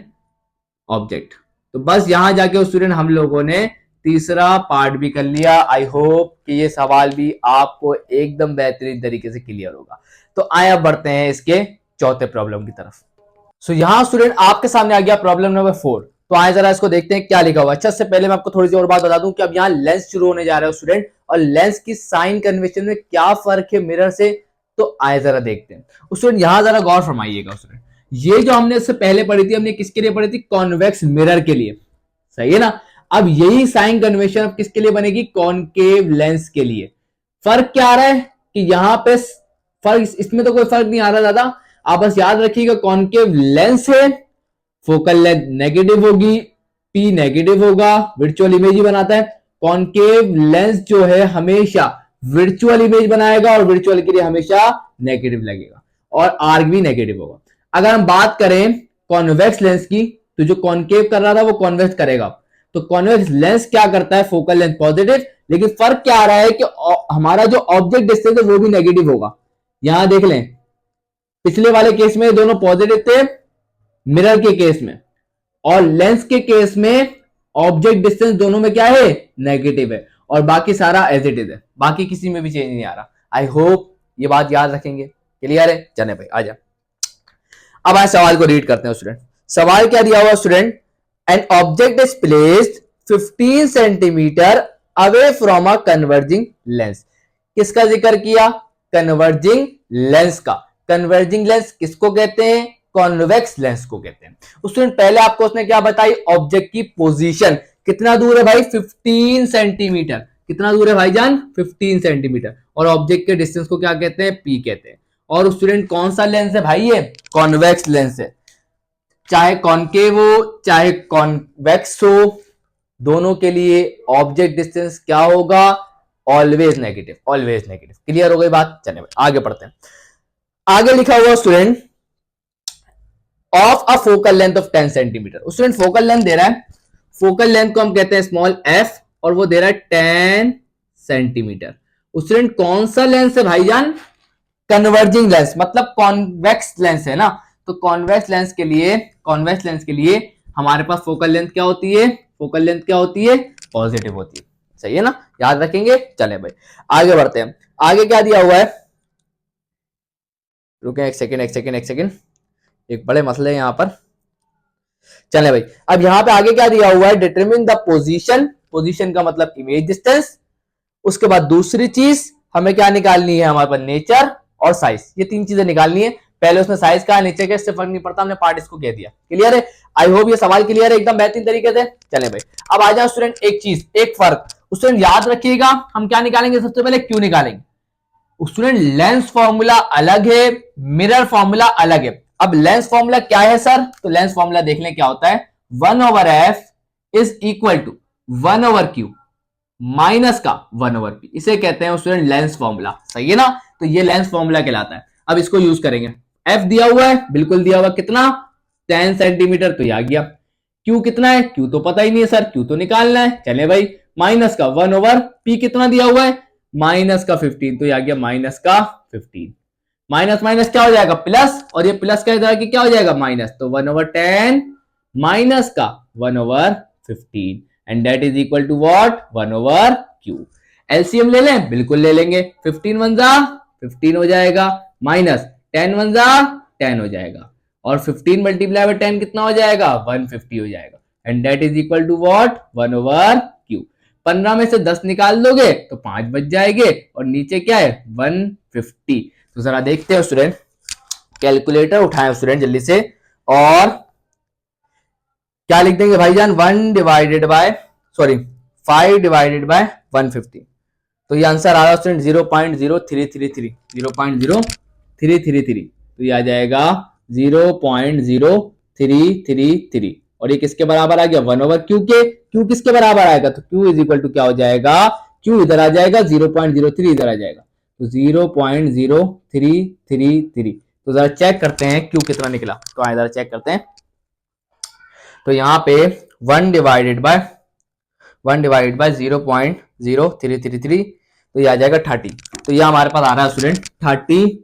object. तो बस यहां जाके स्टूडेंट हम लोगों ने तीसरा पार्ट भी कर लिया। आई होप कि ये सवाल भी आपको एकदम बेहतरीन तरीके से क्लियर होगा। तो आए अब बढ़ते हैं इसके चौथे प्रॉब्लम की तरफ। सो यहां स्टूडेंट आपके सामने आ गया प्रॉब्लम नंबर 4। तो आए जरा इसको देखते हैं क्या लिखा हुआ। अच्छा, इससे पहले मैं आपको थोड़ी सी और बात बता दूं कि अब यहाँ लेंस शुरू होने जा रहा है स्टूडेंट, और लेंस की साइन कन्वेंशन में क्या फर्क है मिरर से, तो आए जरा देखते हैं। स्टूडेंट यहां जरा गौर फरमाइएगा स्टूडेंट, ये जो हमने इससे पहले पढ़ी थी, हमने किसके लिए पढ़ी थी? कॉन्वेक्स मिरर के लिए, सही है ना। अब यही साइन कन्वेंशन अब किसके लिए बनेगी? कॉनकेव लेंस के लिए। फर्क क्या आ रहा है कि यहां पे फर्क, इसमें तो कोई फर्क नहीं आ रहा ज्यादा। आप बस याद रखिएगा कॉनकेव लेंस है, फोकल लेंथ नेगेटिव होगी, पी नेगेटिव होगा, वर्चुअल इमेज ही बनाता है। कॉनकेव लेंस जो है हमेशा वर्चुअल इमेज बनाएगा और वर्चुअल के लिए हमेशा नेगेटिव लगेगा, और आर्क भी नेगेटिव होगा। अगर हम बात करें कॉन्वेक्स लेंस की, तो जो कॉनकेव कर रहा था वो कॉन्वेक्स करेगा। तो कॉन्वेक्स लेंस क्या करता है? फोकल लेंथ पॉजिटिव, लेकिन फर्क क्या आ रहा है कि हमारा जो ऑब्जेक्ट डिस्टेंस है वो भी नेगेटिव होगा। यहां देख लें, पिछले वाले केस में दोनों पॉजिटिव थे मिरर के केस में, और लेंस के केस में ऑब्जेक्ट डिस्टेंस दोनों में क्या है? नेगेटिव है, और बाकी सारा एज इट इज है, बाकी किसी में भी चेंज नहीं आ रहा। आई होप ये बात याद रखेंगे। क्लियर है? चले भाई आजा, अब आज सवाल को रीड करते हैं स्टूडेंट। सवाल क्या दिया हुआ student? An object is placed 15 centimetre away from a converging lens. किसका जिक्र किया? कन्वर्जिंग लेंस का। कन्वर्जिंग लेंस किसको कहते हैं? कॉन्वेक्स लेंस को कहते हैं। स्टूडेंट पहले आपको उसने क्या बताई? ऑब्जेक्ट की पोजीशन। कितना दूर है भाई? 15 सेंटीमीटर। कितना दूर है भाईजान? 15 सेंटीमीटर। और ऑब्जेक्ट के डिस्टेंस को क्या कहते हैं? पी कहते हैं। और स्टूडेंट कौन सा लेंस है भाई? ये कॉन्वेक्स लेंस है। चाहे कॉनकेव हो चाहे कॉन्वेक्स हो, दोनों के लिए ऑब्जेक्ट डिस्टेंस क्या होगा? Always negative, always negative. Clear हो गई बात? चले आगे पढ़ते हैं। आगे लिखा हुआ student of a focal length of 10 centimetre. Student focal length दे रहा है, फोकल लेंथ को हम कहते हैं स्मॉल एफ, और वो दे रहा है 10 सेंटीमीटर। स्टूडेंट कौन सा लेंस है भाईजान? कन्वर्जिंग लेंस, मतलब कॉन्वेक्स लेंस है ना। तो कॉन्वेक्स लेंस के लिए हमारे पास फोकल लेंथ क्या होती है? फोकल लेंथ क्या होती है? पॉजिटिव होती है, सही है ना, याद रखेंगे। चले भाई आगे बढ़ते हैं। आगे क्या दिया हुआ है? रुके एक सेकेंड, एक बड़े मसले यहां पर। चले भाई, अब यहां पे आगे क्या दिया हुआ है? Determine the position. पोजीशन का मतलब इमेज डिस्टेंस। उसके बाद दूसरी चीज हमें क्या निकालनी है? हमारे पास नेचर और साइज। ये तीन चीजें निकालनी है। पहले उसने साइज का, नेचर का, इससे फर्क नहीं पड़ता, हमने पार्ट इसको कह दिया। क्लियर है? आई होप ये सवाल क्लियर है एकदम बेहतरीन तरीके से। चले भाई अब आ जाओ स्टूडेंट, एक चीज, एक फर्क स्टूडेंट याद रखिएगा। हम क्या निकालेंगे? सबसे पहले क्यू निकालेंगे। स्टूडेंट लेंस फॉर्मूला अलग है, मिरर फॉर्मूला अलग है। अब लेंस फॉर्मूला क्या है सर? तो लेंस फॉर्मूला देख लें क्या होता है। 1/f is equal to 1/q minus का 1/p। इसे कहते हैं स्टूडेंट लेंस फॉर्मूला, सही है ना। तो ये लेंस फॉर्मूला कहलाता है। अब इसको यूज करेंगे। f दिया हुआ है, बिल्कुल दिया हुआ, कितना? 10 सेंटीमीटर। तो यह गया। q कितना है? q तो पता ही नहीं है सर, q तो निकालना है। चले भाई माइनस का 1/p कितना दिया हुआ है? माइनस का 15। तो यह गया माइनस का 15। माइनस माइनस क्या हो जाएगा? प्लस, और ये प्लस का इधर क्या हो जाएगा? माइनस। तो 1/10 माइनस का 1/15 and that is equal to what? 1/q। LCM ले लें? बिल्कुल ले लेंगे। 15 1 जा 15 हो जाएगा, माइनस 10 1 जा 10 हो जाएगा, और 15 मल्टीप्लाई बाय 10 कितना हो जाएगा? 150 हो जाएगा। And that is equal to what? 1/q। 15 में से 10 निकाल दोगे तो 5 बच जाएंगे, और नीचे क्या है? 150। तो जरा देखते हैं स्टूडेंट, कैलकुलेटर उठाएं स्टूडेंट जल्दी से, और क्या लिख देंगे भाईजान? 5 डिवाइडेड बाय 150। तो ये आंसर आ रहा है स्टूडेंट 0.0333, 0.0333। तो ये आ जाएगा 0.0333, और ये किसके बराबर आ गया? 1/q के। q किसके बराबर आएगा? तो q इज इक्वल टू क्या हो जाएगा? q इधर आ जाएगा, 0.03 इधर आ जाएगा, तो 0.0333। तो जरा चेक करते हैं q कितना निकला। तो इधर चेक करते हैं। तो यहाँ पे 1 डिवाइडेड बाय 0.0333, तो ये आ जाएगा 30। तो ये हमारे पास आ रहा है स्टूडेंट 30,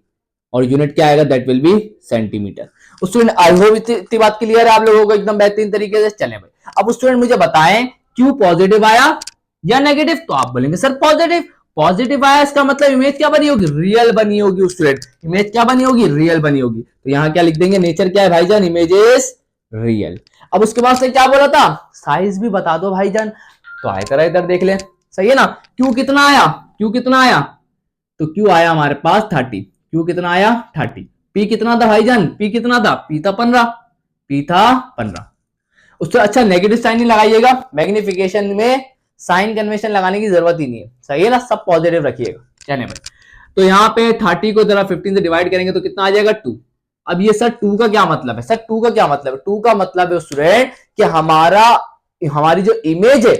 और यूनिट क्या आएगा? That will B centimetre. Student I hope इतनी बात क्लियर है आप लोगों को एकदम बेहतरीन तरीके से। चले भाई अब स्टूडेंट मुझे बताएं क्यू पॉजिटिव आया या नेगेटिव? तो आप बोलेंगे सर पॉजिटिव। पॉजिटिव आया इसका मतलब इमेज क्या बनी होगी, रियल बनी होगी स्टूडेंट, इमेज क्या बनी होगी, रियल बनी होगी। तो यहाँ क्या लिख देंगे, नेचर क्या है भाईजान, इमेज इज रियल। अब उसके बाद से क्या बोला था, साइज भी बता दो भाईजान, तो आए करा इधर देख ले, सही है ना। क्यू कितना आया, क्यू कितना आया, तो क्यू आया हमारे पास 30, क्यू कितना आया 30, पी कितना था भाईजान, पी कितना था, पी था 15, पी था 15। उससे अच्छा नेगेटिव साइन नहीं लगाइएगा, मैग्निफिकेशन में साइन कन्वेंशन लगाने की जरूरत ही नहीं है, सही है ना, सब पॉजिटिव रखिएगा। चलिए भाई, तो यहाँ पे 30 को जरा 15 से डिवाइड करेंगे तो कितना आ जाएगा 2। अब ये सर 2 का क्या मतलब है, सर 2 का क्या मतलब है, 2 का मतलब है स्टूडेंट कि हमारी जो इमेज है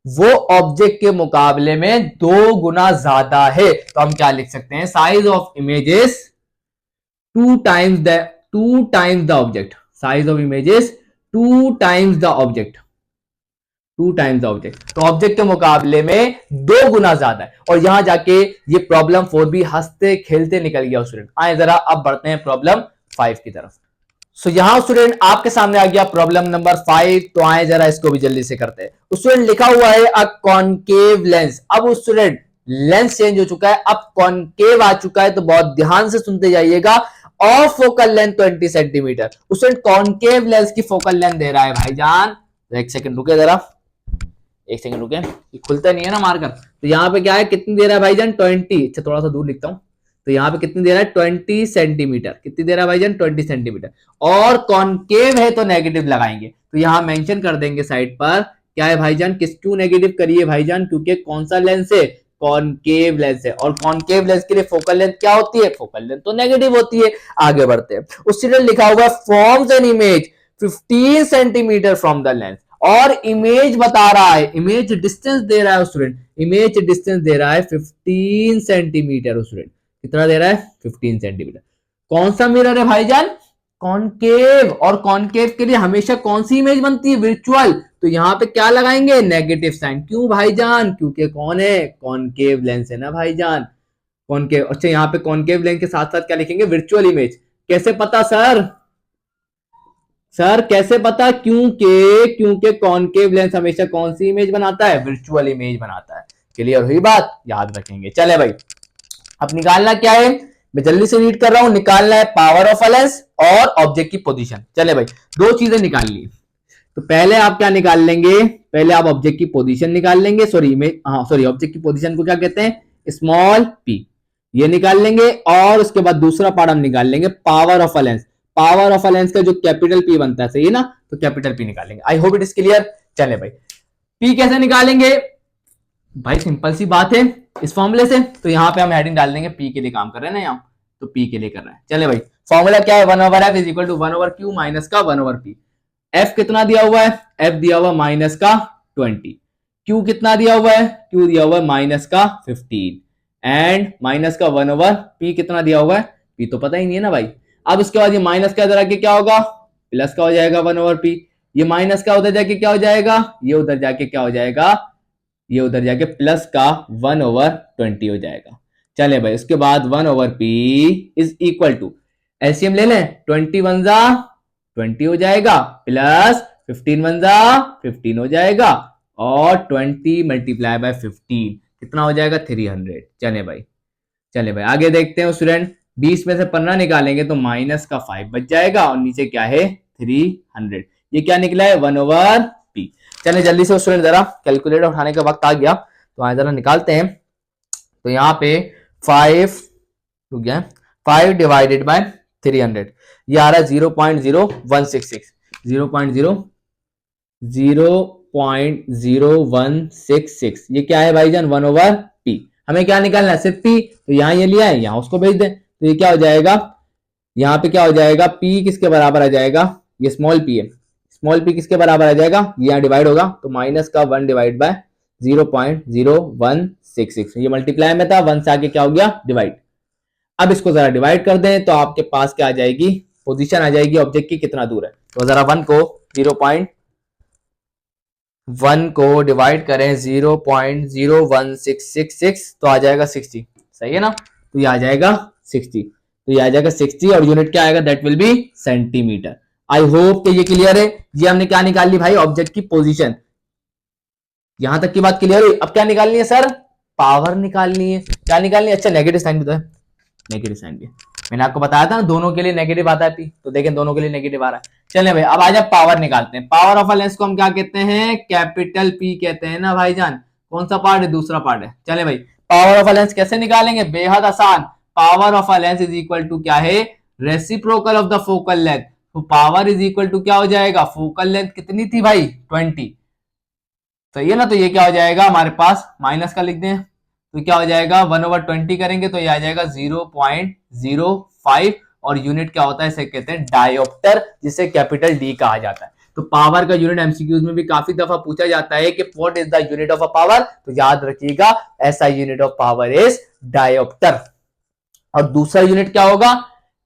वो ऑब्जेक्ट के मुकाबले में 2 गुना ज्यादा है। तो हम क्या लिख सकते हैं, size of images 2 times the object, size of images 2 times the object, 2 times the object, तो ऑब्जेक्ट के मुकाबले में 2 गुना ज्यादा है। और यहां जाके ये प्रॉब्लम 4 भी हंसते खेलते निकल गया स्टूडेंट। आए जरा अब बढ़ते हैं प्रॉब्लम 5 की तरफ। सो यहां स्टूडेंट आपके सामने आ गया प्रॉब्लम नंबर 5। तो आए जरा इसको भी जल्दी से करते हैं। स्टूडेंट लिखा हुआ है अ कॉनकेव लेंस। अब स्टूडेंट लेंस चेंज हो चुका है, अब कॉनकेव आ चुका है, तो बहुत ध्यान से सुनते जाइएगा। और focal length 20 centimetre. Student concave lens की फोकल लेंथ दे रहा है भाईजान, एक सेकंड रुके जरा, एक सेकंड रुके, ये खुलता नहीं है ना मार्कर। तो यहाँ पे क्या है, कितनी दे रहा है भाईजान 20, अच्छा थोड़ा सा दूर लिखता हूं, तो यहाँ पे कितनी दे रहा है 20 सेंटीमीटर, कितनी दे रहा है भाईजान 20 सेंटीमीटर। और कॉनकेव है तो नेगेटिव लगाएंगे, तो यहाँ मेंशन कर देंगे साइड पर क्या है भाईजान, किस क्यों नेगेटिव करिए भाईजान, क्योंकि कौन सा लेंस है, कॉनकेव लेंस है। और कॉनकेव लेंस के लिए फोकल लेंथ क्या होती है, फोकल लेंथ तो नेगेटिव होती है। आगे बढ़ते हैं, उससे लिखा हुआ forms an image 15 centimetre from the lens. और इमेज बता रहा है, इमेज डिस्टेंस दे रहा है स्टूडेंट, इमेज डिस्टेंस दे रहा है 15 सेंटीमीटर स्टूडेंट, कितना दे रहा है 15 सेंटीमीटर। कौन सा मिरर है भाईजान, कॉनकेव। और कॉनकेव के लिए हमेशा कौन सी इमेज बनती है, वर्चुअल। तो यहाँ पे क्या लगाएंगे, नेगेटिव साइन। क्यों भाईजान, क्योंकि कौन है, कॉनकेव लेंस है ना भाईजान, कॉनकेव। अच्छा यहाँ पे कॉनकेव लेंस के साथ साथ क्या लिखेंगे, वर्चुअल इमेज। कैसे पता सर, सर कैसे पता, क्योंकि कॉनकेव लेंस हमेशा कौन सी इमेज बनाता है, वर्चुअल इमेज बनाता है। क्लियर हुई बात, याद रखेंगे। चले भाई, अब निकालना क्या है, मैं जल्दी से रीड कर रहा हूं। निकालना है पावर ऑफ अ लेंस और ऑब्जेक्ट की पोजीशन। चले भाई, दो चीजें निकालनी है। तो पहले आप क्या निकाल लेंगे, पहले आप ऑब्जेक्ट की पोजीशन निकाल लेंगे, ऑब्जेक्ट की पोजीशन को क्या कहते हैं, स्मॉल पी, ये निकाल लेंगे। और उसके बाद दूसरा पार्ट हम निकाल लेंगे power of a lens. Power of a lens का जो कैपिटल पी बनता है, सही है ना, तो कैपिटल पी निकालेंगे। I hope it is clear. चले भाई, पी कैसे निकालेंगे भाई, सिंपल सी बात है, इस फॉर्मूले से। तो यहाँ पे हम हेडिंग डाल देंगे, पी के लिए काम कर रहे हैं ना यहाँ, तो पी के लिए कर रहे हैं। चले भाई, फॉर्मूला क्या है, 1/f is equal to 1/q minus का 1/p। एफ कितना दिया हुआ है, एफ दिया हुआ माइनस का 20। क्यू कितना दिया हुआ है, क्यू दिया हुआ है माइनस का 15 एंड माइनस का 1/p कितना दिया हुआ है, पी तो पता ही नहीं है ना भाई। अब इसके बाद ये माइनस का इधर आके क्या होगा, प्लस का हो जाएगा 1/p। ये माइनस का उधर जाके क्या हो जाएगा, ये उधर जाके क्या हो जाएगा, ये उधर जाके प्लस का 1/20 हो जाएगा। चले भाई, उसके बाद 1/p is equal to, LCM ले लें, 21 जा 20 हो जाएगा, प्लस 15 1 जा 15 हो जाएगा, और 20 मल्टीप्लाई बाय 15 कितना हो जाएगा 300। चले भाई, चले भाई आगे देखते हैं स्टूडेंट। 20 में से 15 निकालेंगे तो माइनस का 5 बच जाएगा, और नीचे क्या है 300। ये क्या निकला है 1/p। चले जल्दी से स्टूडेंट, जरा कैलकुलेटर उठाने का वक्त आ गया, तो आए जरा निकालते हैं। तो यहाँ पे 5 रुक गया, 5 डिवाइडेड बाय 300, ये आ रहा है 0.0166, 0.0166। ये क्या है भाईजान 1/p। हमें क्या निकालना है, सिर्फ p। तो यहाँ ये लिया है, यहाँ उसको भेज दें, तो ये क्या हो जाएगा, यहाँ पे क्या हो जाएगा, p किसके बराबर आ जाएगा, ये स्मॉल p है, स्मॉल p किसके बराबर आ जाएगा, ये यहाँ डिवाइड होगा, तो माइनस का 1 डिवाइड बाय 0.0166। ये मल्टीप्लाई में था, 1 से आगे क्या हो गया डिवाइड। अब इसको जरा डिवाइड कर दें तो आपके पास क्या आ जाएगी, पोजीशन आ जाएगी ऑब्जेक्ट की कितना दूर है। तो जरा 1 को डिवाइड करें 0.01666, तो आ जाएगा 60, सही है ना। तो ये आ जाएगा 60, तो ये आ जाएगा 60, और यूनिट क्या आएगा, that will B centimetre. I hope कि ये क्लियर है। ये हमने क्या निकाल ली भाई, ऑब्जेक्ट की पोजीशन। यहां तक की बात क्लियर हुई। अब क्या निकालनी है सर, पावर निकालनी है। क्या निकालनी है? अच्छा नेगेटिव साइन भी तो है, नेगेटिव साइन भी। मैंने आपको बताया था ना दोनों के लिए नेगेटिव आता है पी, तो देखें दोनों के लिए नेगेटिव आ रहा है। चलिए भाई अब आज आप पावर निकालते हैं। पावर ऑफ अ लेंस को हम क्या कहते हैं? कैपिटल पी कहते हैं ना भाईजान। कौन सा पार्ट है? दूसरा पार्ट है। चले भाई पावर ऑफ अ लेंस कैसे निकालेंगे? बेहद आसान। Power of a lens is equal to क्या है? Reciprocal of the focal length. तो पावर इज इक्वल टू क्या हो जाएगा? फोकल लेंथ कितनी थी भाई? 20। सही है ना? तो ये क्या हो जाएगा हमारे पास? माइनस का लिख दें तो क्या हो जाएगा? 1/20 करेंगे तो ये आ जाएगा 0.05। और यूनिट क्या होता है? इसे कहते हैं डायोप्टर, जिसे कैपिटल डी कहा जाता है। तो पावर का यूनिट एमसीक्यूज में भी काफी दफा पूछा जाता है कि what is the unit of a power. तो याद रखिएगा ऐसा unit of power is dioptre. और दूसरा यूनिट क्या होगा?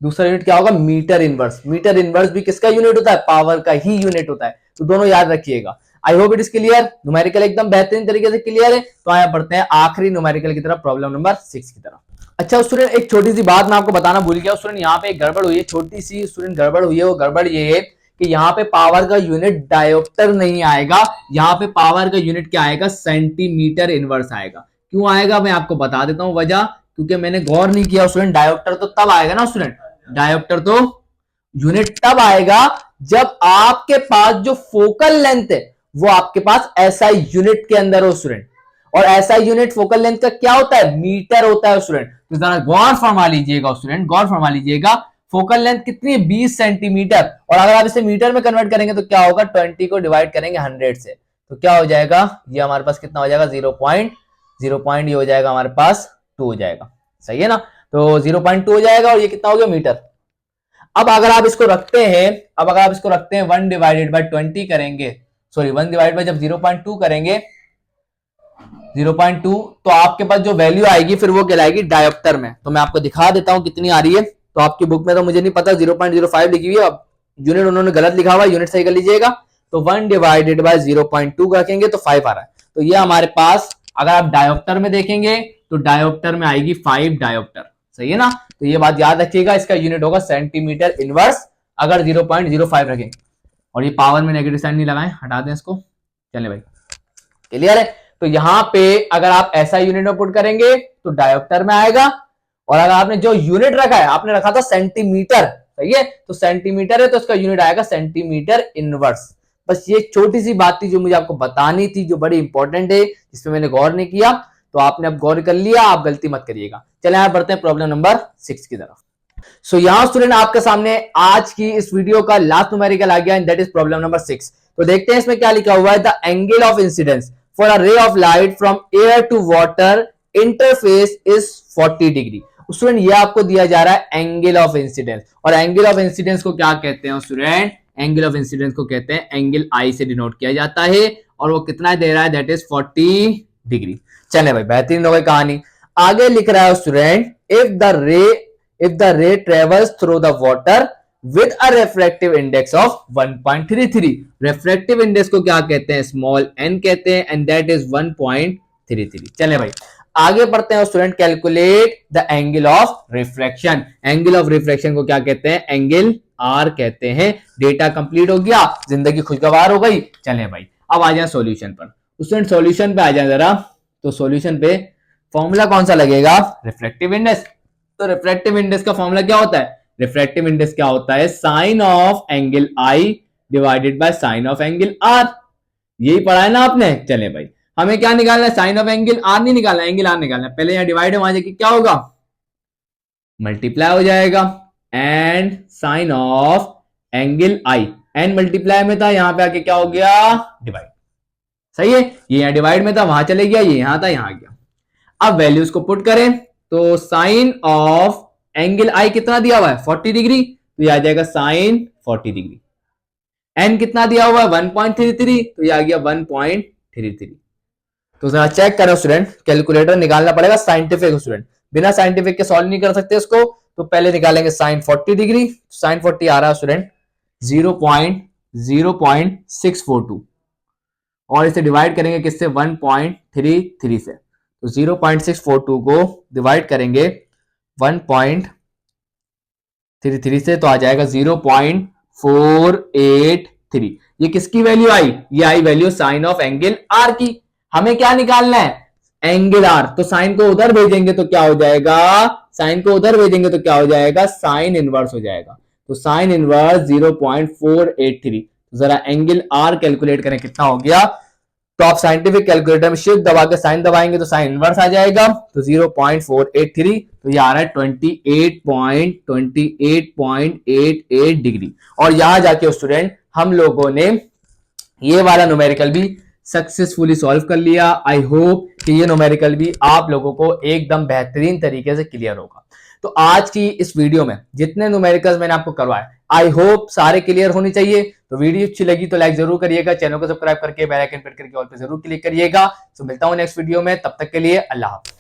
दूसरा यूनिट क्या होगा? Metre inverse. मीटर इनवर्स भी किसका यूनिट होता है? पावर का ही यूनिट होता है। तो दोनों याद रखिएगा। I hope it is clear. Numerical एकदम बेहतरीन तरीके से क्लियर है। तो आया बढ़ते हैं आखिरी न्यूमेरिकल की तरफ, प्रॉब्लम नंबर 6 की तरफ। अच्छा स्टूडेंट एक छोटी सी बात मैं आपको बताना भूल गया स्टूडेंट, यहाँ पे एक गड़बड़ हुई है, छोटी सी स्टूडेंट गड़बड़ हुई है। वो गड़बड़ ये है कि यहाँ पे पावर का यूनिट डायोप्टर नहीं आएगा, यहाँ पे पावर का यूनिट क्या आएगा? सेंटीमीटर इनवर्स आएगा। क्यों आएगा मैं आपको बता देता हूं वजह, क्योंकि मैंने गौर नहीं किया स्टूडेंट। डायोप्टर तो तब आएगा ना स्टूडेंट, डायोप्टर तो यूनिट तब आएगा जब आपके पास जो फोकल लेंथ है वो आपके पास ऐसा यूनिट के अंदर हो स्टूडेंट। और ऐसा यूनिट फोकल लेंथ का क्या होता है? मीटर होता है स्टूडेंट। तो जरा गौर फरमा लीजिएगा स्टूडेंट, गौर फरमा लीजिएगा। फोकल लेंथ कितनी है? 20 सेंटीमीटर। और अगर आप इसे मीटर में कन्वर्ट करेंगे तो क्या होगा? 20 को डिवाइड करेंगे 100 से तो क्या हो जाएगा? ये हमारे पास कितना हो जाएगा? 0.0 ये हो जाएगा हमारे पास 2 हो जाएगा। सही है ना? तो 0.2 हो जाएगा और ये कितना हो गया? मीटर। अब अगर आप इसको रखते हैं, अब अगर आप इसको रखते हैं 1 डिवाइडेड बाय 20 करेंगे, सॉरी 1 डिवाइड बाय जब 0.2 करेंगे 0.2 तो आपके पास जो वैल्यू आएगी फिर वो कहलाएगी डायोप्टर में। तो मैं आपको दिखा देता हूं कितनी आ रही है। तो आपकी बुक में तो मुझे नहीं पता 0.05 लिखी हुई है, अब यूनिट उन्होंने गलत लिखा हुआ है, यूनिट सही कर लीजिएगा। तो 1 डिवाइडेड बाय 0.2 रखेंगे तो 5 आ रहा है। तो ये हमारे पास अगर आप डायोप्टर में देखेंगे तो डायोप्टर में आएगी 5 डायोप्टर। सही है ना? तो ये बात याद रखिएगा, इसका यूनिट होगा सेंटीमीटर इनवर्स अगर 0.05 रखें। और ये पावर में नेगेटिव साइन नहीं लगाएं, हटा दें इसको। चले भाई क्लियर है? तो यहां पे अगर आप ऐसा यूनिट में पुट करेंगे तो डायोप्टर में आएगा। और अगर आपने जो यूनिट रखा है, आपने रखा था सेंटीमीटर, सही है, तो सेंटीमीटर है तो इसका यूनिट आएगा सेंटीमीटर इनवर्स। बस ये छोटी सी बात थी जो मुझे आपको बतानी थी, जो बड़ी इंपॉर्टेंट है, जिसमें मैंने गौर नहीं किया। तो आपने अब गौर कर लिया, आप गलती मत करिएगा। चले आप बढ़ते हैं प्रॉब्लम नंबर 6 की तरफ। सो यहां स्टूडेंट आपके सामने आज की इस वीडियो का लास्ट न्यूमेरिकल आ गया and that is problem number 6। तो देखते हैं इसमें क्या लिखा हुआ है। The angle of incidence for a ray of light from air to water interface is 40 degree. Student ये आपको दिया जा रहा है एंगल ऑफ इंसिडेंस, और एंगल ऑफ इंसिडेंस को क्या कहते हैं स्टूडेंट? एंगल ऑफ इंसिडेंस को कहते हैं एंगल आई से डिनोट किया जाता है, और वो कितना दे रहा है? That is 40 degree. चले भाई बेहतरीन हो गई कहानी। आगे लिख रहा है student, if the ray travels through the water with a refractive index of 1.33, refractive index को क्या कहते हैं? स्मॉल n कहते हैं, and that is 1.33। चले भाई आगे बढ़ते हैं student. Calculate the angle of refraction. Angle of refraction को क्या कहते हैं? एंगल आर कहते हैं। डेटा कंप्लीट हो गया, जिंदगी खुशगवार हो गई। चले भाई अब आ जाए सॉल्यूशन पर। स्टूडेंट सॉल्यूशन पे आ जाए जरा। तो सॉल्यूशन पे फॉर्मूला कौन सा लगेगा? Refractive index. तो रिफ्रैक्टिव इंडेक्स का फॉर्मूला क्या होता है? रिफ्रैक्टिव इंडेक्स क्या होता है? Sine of angle i divided by sine of angle r. यही पढ़ा है ना आपने? चले भाई हमें क्या निकालना है? साइन ऑफ एंगल आर नहीं निकालना, एंगल आर निकालना है। पहले यहां डिवाइड है, वहां जाके क्या होगा? मल्टीप्लाई हो जाएगा। And sine of angle i, and multiply में था, यहां पे आके क्या हो गया? डिवाइड। सही है, ये यहां डिवाइड में था, वहां चले गया, ये यहां था, यहां आ गया। अब वैल्यूज को पुट करें तो साइन ऑफ एंगल आई कितना दिया हुआ है? 40 डिग्री। तो ये आ जाएगा साइन 40 डिग्री। एन कितना दिया हुआ है? 1.33, तो ये आ गया 1.33। तो जरा चेक करो स्टूडेंट, कैलकुलेटर निकालना पड़ेगा साइंटिफिक स्टूडेंट, बिना साइंटिफिक के सॉल्व नहीं कर सकते इसको। तो पहले निकालेंगे साइन 40 डिग्री। साइन 40 आ रहा है स्टूडेंट 0.0642, और इसे डिवाइड करेंगे किससे? 1.33 से। तो 0.642 को डिवाइड करेंगे 1.33 से तो आ जाएगा 0.483। ये किसकी वैल्यू आई? ये आई value sine of angle r की। हमें क्या निकालना है? एंगल आर, तो साइन को उधर भेजेंगे तो क्या हो जाएगा, साइन को उधर भेजेंगे तो क्या हो जाएगा, साइन इनवर्स हो जाएगा। तो साइन इनवर्स 0.483। जरा एंगल आर कैलकुलेट करें कितना हो गया। तो आप साइंटिफिक कैलकुलेटर में शिफ्ट दबा के साइन दबाएंगे तो साइन इनवर्स आ जाएगा। तो 0.483, तो ये आ रहा है 28.88 डिग्री। और यहां जाके स्टूडेंट हम लोगों ने ये वाला न्यूमेरिकल भी सक्सेसफुली सॉल्व कर लिया। आई होप कि ये न्यूमेरिकल भी आप लोगों को एकदम बेहतरीन तरीके से क्लियर होगा। तो आज की इस वीडियो में जितने न्यूमेरिकल्स मैंने आपको करवाए, आई होप सारे क्लियर होनी चाहिए। तो वीडियो अच्छी लगी तो लाइक जरूर करिएगा, चैनल को सब्सक्राइब करके बेल आइकन प्रेस करके ऑल पे जरूर क्लिक करिएगा। तो मिलता हूं नेक्स्ट वीडियो में, तब तक के लिए अल्लाह हाफ़िज़।